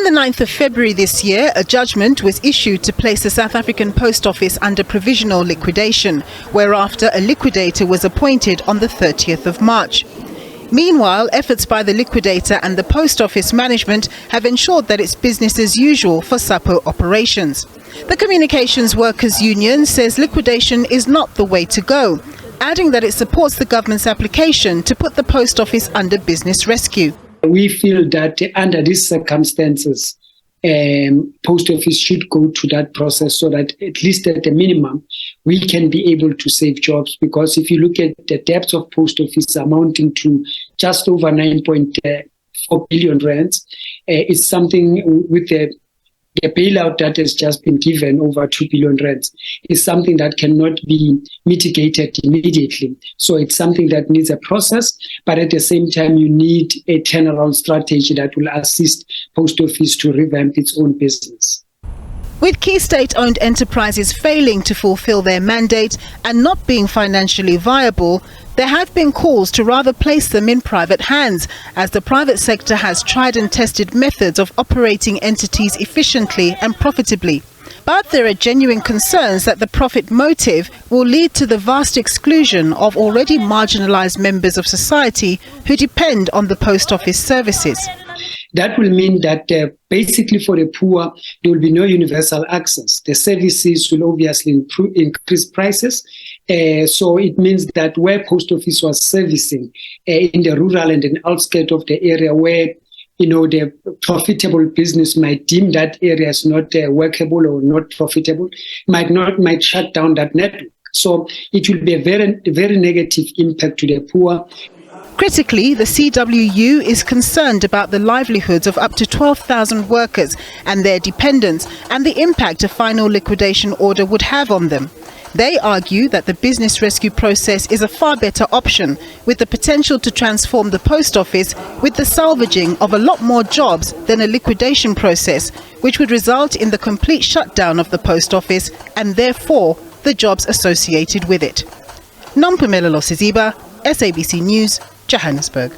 On the 9th of February this year, a judgment was issued to place the South African Post Office under provisional liquidation, whereafter a liquidator was appointed on the 30th of March. Meanwhile, efforts by the liquidator and the Post Office management have ensured that it's business as usual for SAPO operations. The Communications Workers Union says liquidation is not the way to go, adding that it supports the government's application to put the Post Office under business rescue. We feel that under these circumstances, Post Office should go to that process so that at least at the minimum, we can be able to save jobs. Because if you look at the debts of Post Office amounting to just over 9.4 billion rands, it's something with the bailout that has just been given, over 2 billion rands, is something that cannot be mitigated immediately. So it's something that needs a process, but at the same time, you need a turnaround strategy that will assist Post Office to revamp its own business. With key state-owned enterprises failing to fulfill their mandate and not being financially viable, there have been calls to rather place them in private hands, as the private sector has tried and tested methods of operating entities efficiently and profitably. But there are genuine concerns that the profit motive will lead to the vast exclusion of already marginalized members of society who depend on the Post Office services. That will mean that basically for the poor, there will be no universal access. The services will obviously increase prices. So it means that where Post Office was servicing in the rural and in outskirts of the area where the profitable business might deem that area as not workable or not profitable, might shut down that network. So it will be a very negative impact to the poor. Critically, the CWU is concerned about the livelihoods of up to 12,000 workers and their dependents and the impact a final liquidation order would have on them. They argue that the business rescue process is a far better option, with the potential to transform the Post Office with the salvaging of a lot more jobs than a liquidation process, which would result in the complete shutdown of the Post Office and therefore the jobs associated with it. Nompumelelo Siziba, SABC News, Johannesburg.